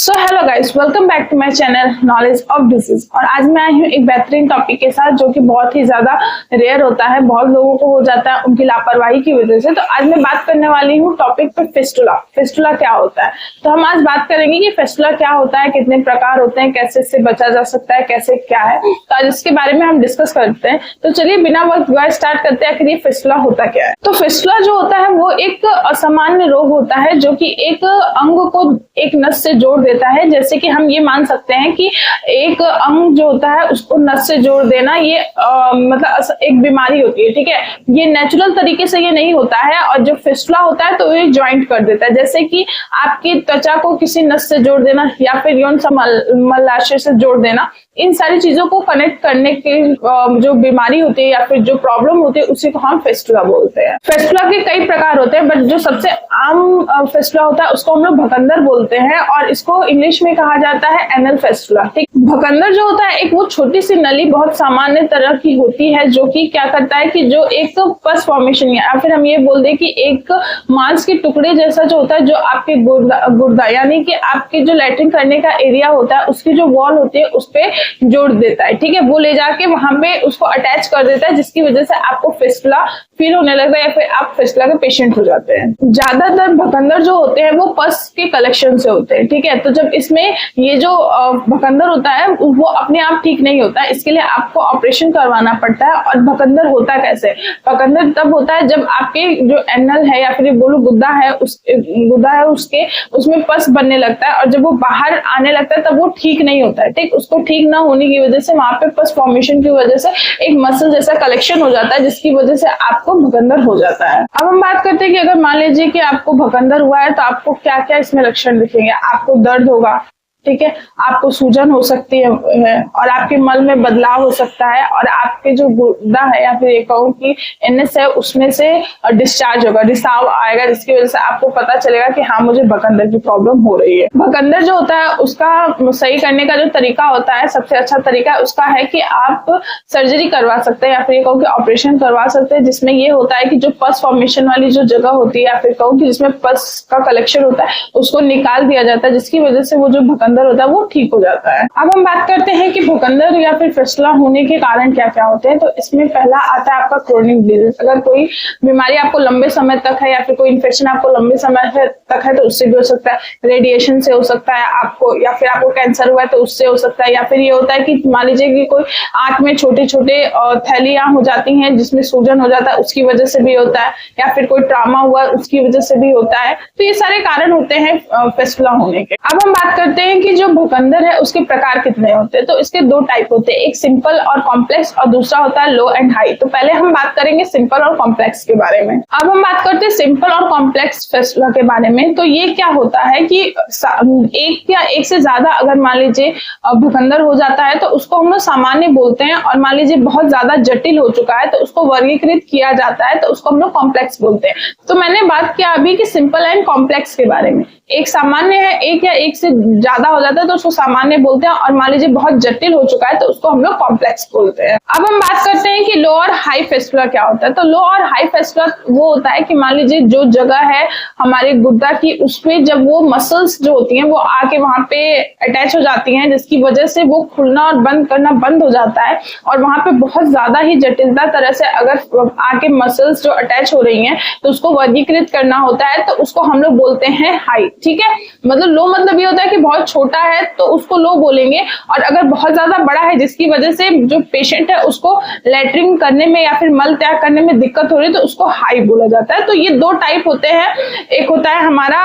So hello guys, welcome back to my channel knowledge of disease. और आज मैं आई हूँ एक बेहतरीन टॉपिक के साथ जो कि बहुत ही ज्यादा रेयर होता है, बहुत लोगों को हो जाता है उनकी लापरवाही की वजह से। तो आज मैं बात करने वाली हूँ टॉपिक पे फिस्टुला। फिस्टुला क्या होता है, तो हम आज बात करेंगे कि फिस्टुला क्या होता है, कितने प्रकार होते हैं, कैसे इससे बचा जा सकता है, कैसे क्या है। तो आज इसके बारे में हम डिस्कस करते हैं। तो चलिए बिना वक्त गवाए स्टार्ट करते हैं, आखिर ये फिस्टुला होता क्या है। तो फिस्टुला जो होता है वो एक असामान्य रोग होता है जो कि एक अंग को एक नस से जोड़ देता है। जैसे कि हम ये मान सकते हैं कि एक अंग जो होता है उसको नस से जोड़ देना ये मतलब एक बीमारी होती है, ठीक है। ये नेचुरल तरीके से ये नहीं होता है। और जो फिस्टुला होता है तो ये ज्वाइंट कर देता है। जैसे कि आपकी त्वचा को किसी नस से जोड़ देना या फिर यौन मलाशय से जोड़ देना, इन सारी चीजों को कनेक्ट करने की जो बीमारी होती है या फिर जो प्रॉब्लम होती है उसी को हम फिस्टुला बोलते हैं। फिस्टुला के कई प्रकार होते हैं, बट जो सबसे आम फिस्टुला होता है उसको हम लोग भकंदर बोलते हैं और इसको इंग्लिश में कहा जाता है एनल फिस्टुला। ठीक, भकंदर जो होता है एक वो छोटी सी नली बहुत सामान्य तरह की होती है जो कि क्या करता है कि जो एक पस फॉर्मेशन या फिर हम ये बोल दें कि एक मांस के टुकड़े जैसा जो होता है, जो आपके गुर्दा यानी कि आपके जो लैट्रिन करने का एरिया होता है उसकी जो वॉल होती है उस पे जोड़ देता है, ठीक है। वो ले जाके वहां पे उसको अटैच कर देता है, जिसकी वजह से आपको फिस्टुला फील होने लगता है या फिर आप फिस्टुला के पेशेंट हो जाते हैं। ज्यादातर भकंदर जो होते हैं वो पस के कलेक्शन से होते हैं, ठीक है। तो जब इसमें ये जो भकंदर होता है वो अपने आप ठीक नहीं होता है, इसके लिए आपको ऑपरेशन करवाना पड़ता है। और भकंदर होता कैसे, भकंदर तब होता है जब आपके जो एनल है या फिर बोलो गुद्दा है उसके उसमें पस बनने लगता है और जब वो बाहर आने लगता है तब वो ठीक नहीं होता है, ठीक। उसको ठीक ना होने की वजह से वहां पे पस फॉर्मेशन की वजह से एक मसल जैसा कलेक्शन हो जाता है, जिसकी वजह से आपको भकंदर हो जाता है। अब हम बात करते हैं कि अगर मान लीजिए कि आपको भकंदर हुआ है तो आपको क्या क्या इसमें लक्षण दिखेंगे। आपको दर्द होगा, ठीक है, आपको सूजन हो सकती है और आपके मल में बदलाव हो सकता है और आपके जो गुर्दा है या फिर एक कहूं कि एनएस है उसमें से डिस्चार्ज होगा, रिसाव आएगा, जिसकी वजह से आपको पता चलेगा कि हाँ मुझे भकंदर की प्रॉब्लम हो रही है। भकंदर जो होता है उसका सही करने का जो तरीका होता है, सबसे अच्छा तरीका उसका है कि आप सर्जरी करवा सकते हैं या फिर कहूँ कि ऑपरेशन करवा सकते हैं, जिसमें ये होता है कि जो पस फॉर्मेशन वाली जो जगह होती है या फिर कहूँ कि जिसमें पस का कलेक्शन होता है उसको निकाल दिया जाता है, जिसकी वजह से वो जो भकंदर होता है वो ठीक हो जाता है। अब हम बात करते हैं कि भकंदर या फिर फिस्टुला होने के कारण क्या क्या होते हैं। तो इसमें पहला आता है आपका क्रोनिक डिजीज। अगर कोई बीमारी आपको लंबे समय तक है या फिर कोई इन्फेक्शन आपको लंबे समय तक है तो उससे भी हो सकता है। रेडिएशन से हो सकता है आपको, या फिर आपको कैंसर हुआ है तो उससे हो सकता है। या फिर ये होता है कि मान लीजिए कि कोई आंख में छोटे छोटे थैलियां हो जाती हैं जिसमें सूजन हो जाता है, उसकी वजह से भी होता है। या फिर कोई ट्रॉमा हुआ उसकी वजह से भी होता है। तो ये सारे कारण होते हैं फिस्टुला होने के। अब हम बात करते हैं कि जो भकंदर है उसके प्रकार कितने होते हैं। तो इसके दो टाइप होते हैं, एक सिंपल और कॉम्प्लेक्स और दूसरा होता है लो एंड हाई। तो पहले हम बात करेंगे सिंपल और कॉम्प्लेक्स के बारे में। अब हम बात करते हैं सिंपल और कॉम्प्लेक्स फिस्टुला के बारे में। तो ये क्या होता है कि एक या एक से ज्यादा अगर मान लीजिए भकंदर हो जाता है तो उसको हम लोग सामान्य बोलते हैं, और मान लीजिए बहुत ज्यादा जटिल हो चुका है तो उसको वर्गीकृत किया जाता है तो उसको हम लोग कॉम्प्लेक्स बोलते हैं। तो मैंने बात किया अभी कि सिंपल एंड कॉम्प्लेक्स के बारे में। एक सामान्य है, एक या एक से ज्यादा हो जाता है तो उसको सामान्य बोलते हैं, और मान लीजिए बहुत जटिल हो चुका है तो उसको हम लोग कॉम्प्लेक्स बोलते हैं। अब हम बात करते हैं कि लो और हाई फिस्टुला क्या होता है। तो लो और हाई फिस्टुला वो होता है कि मान लीजिए जो जगह है हमारे गुर्दा की उसमें जब वो मसल्स जो होती हैं वो आके वहां पे अटैच हो जाती हैं, जिसकी वजह से वो खुलना और बंद करना बंद हो जाता है और वहां पे बहुत ज्यादा ही जटिलता तरह से अगर आके मसल्स जो अटैच हो रही हैं तो उसको वर्गीकृत करना होता है, तो उसको हम लोग बोलते हैं हाई, ठीक है। मतलब लो मतलब ये होता है कि बहुत छोटा है तो उसको लो बोलेंगे, और अगर बहुत ज्यादा बड़ा है जिसकी वजह से जो पेशेंट है उसको लैट्रिन करने में या फिर मल त्याग करने में दिक्कत हो रही है तो उसको हाई बोला जाता है। तो ये दो टाइप होते हैं, एक होता है हमारा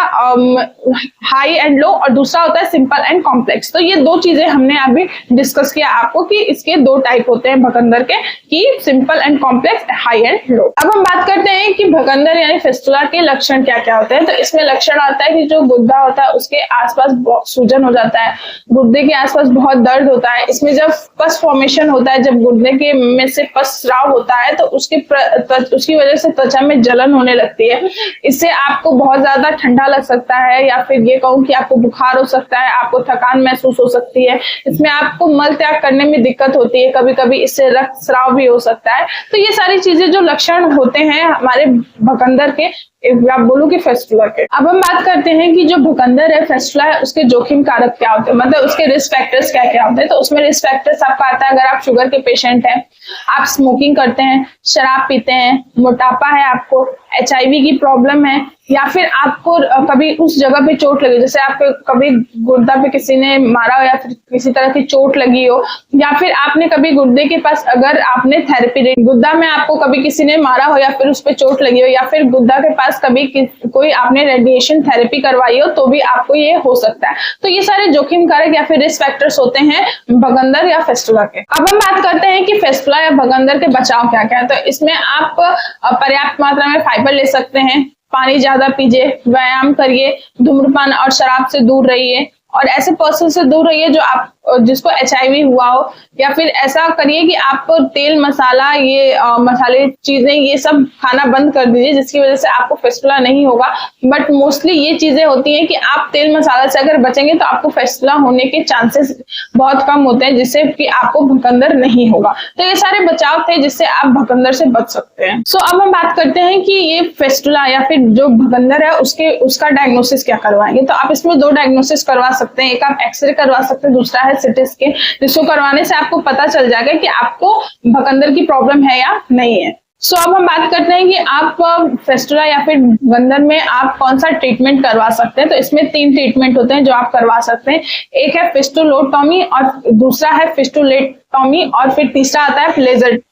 हाई एंड लो और दूसरा होता है सिंपल एंड कॉम्प्लेक्स। तो ये दो चीजें हमने अभी डिस्कस किया आपको कि इसके दो टाइप होते हैं भकंदर के, कि simple and complex, high and low. अब हम बात करते हैं कि भकंदर यानी फिस्टुला के लक्षण क्या क्या होते हैं। तो इसमें लक्षण आता है कि जो गुर्दा होता है उसके आसपास सूजन हो जाता है, गुर्दे के आसपास बहुत दर्द होता है। इसमें जब पस फॉर्मेशन होता है, जब गुर्दे के में से पस स्राव होता है तो उसकी वजह से त्वचा में जलन होने लगती है। इससे आपको बहुत ज्यादा ठंडा लग सकता है, या फिर ये कहूँ कि आपको बुखार हो सकता है, आपको थकान महसूस हो सकती है। इसमें आपको मल त्याग करने में दिक्कत होती है, कभी कभी इससे रक्तस्राव भी हो सकता है। तो ये सारी चीजें जो लक्षण होते हैं हमारे भकंदर के एक आप बोलो कि फेस्टुला के। अब हम बात करते हैं कि जो भूखंडर है, फेस्टुला है, उसके जोखिम कारक क्या होते हैं, मतलब उसके रिस्क फैक्टर्स क्या क्या होते हैं। तो उसमें रिस्क फैक्टर्स आपका आता है, अगर आप शुगर के पेशेंट हैं, आप स्मोकिंग करते हैं, शराब पीते हैं, मोटापा है आपको, HIV की प्रॉब्लम है, या फिर आपको कभी उस जगह पे चोट लगी, जैसे आपको कभी गुर्दा पे किसी ने मारा हो या फिर किसी तरह की चोट लगी हो, या फिर आपने कभी गुर्दे के पास अगर आपने थेरेपी, गुर्दा में आपको कभी किसी ने मारा हो या फिर उस पर चोट लगी हो, या फिर गुर्दा के पास कभी कोई आपने रेडिएशन थेरेपी करवाई हो, तो भी आपको ये हो सकता है। तो ये सारे जोखिम कारक या फिर रिस्क फैक्टर्स होते हैं भगंदर या फेस्टुला के। अब हम बात करते हैं कि फेस्टुला या भगंदर के बचाव क्या क्या है। तो इसमें आप पर्याप्त मात्रा में फाइबर ले सकते हैं, पानी ज्यादा पीजिए, व्यायाम करिए, धूम्रपान और शराब से दूर रहिए, और ऐसे पर्सन से दूर रहिए जो आप जिसको HIV हुआ हो, या फिर ऐसा करिए कि आप तेल मसाला ये मसाले चीजें ये सब खाना बंद कर दीजिए, जिसकी वजह से आपको फेस्टुला नहीं होगा। बट मोस्टली ये चीजें होती हैं कि आप तेल मसाला से अगर बचेंगे तो आपको फेस्टुला होने के चांसेस बहुत कम होते हैं, जिससे कि आपको भूखंडर नहीं होगा। तो ये सारे बचाव थे जिससे आप भूखंडर से बच सकते हैं। सो अब हम बात करते हैं कि ये फेस्टुला या फिर जो भूखंडर है उसका डायग्नोसिस क्या करवाएंगे। तो आप इसमें 2 डायग्नोसिस करवा सकते हैं, एक आप एक्सरे करवा सकते हैं, दूसरा है CT स्कैन, जिसको करवाने से आपको पता चल जाएगा कि आपको भूखंडर की प्रॉब्लम है या नहीं है। सो अब हम बात करते हैं कि आप फेस्टुला या फिर भूखंडर में आप कौन सा ट्रीटमेंट करवा सकते हैं। तो इसमें 3 ट्रीटमेंट होते हैं जो आप करवा सकते हैं। एक है फिस्टुलोटॉमी, और दूसरा है फिस्टुलेटॉमी, और फिर तीसरा आता है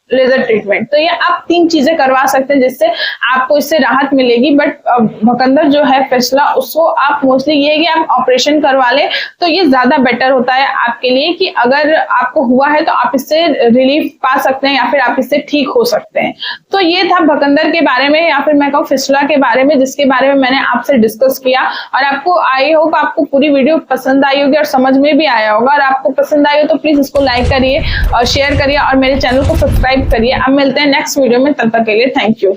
लेजर ट्रीटमेंट। तो ये आप 3 चीजें करवा सकते हैं जिससे आपको इससे राहत मिलेगी। बट भूखंडर जो है फेस्टुला, उसको आप मोस्टली ये है कि आप ऑपरेशन करवा लें तो ये ज्यादा बेटर होता है आपके लिए, कि अगर आपको हुआ है तो आप इससे रिलीफ पा सकते हैं या फिर आप इससे ठीक हो सकते हैं। तो ये था भूखंडर के बारे में, या फिर मैं कहूँ फिस्टुला के बारे में, जिसके बारे में मैंने आपसे डिस्कस किया। और आपको आई होप आपको पूरी वीडियो पसंद आई होगी और समझ में भी आया होगा। और आपको पसंद आई हो तो प्लीज इसको लाइक करिए और शेयर करिए और मेरे चैनल को सब्सक्राइब करिए। अब मिलते हैं नेक्स्ट वीडियो में, तब तक के लिए थैंक यू।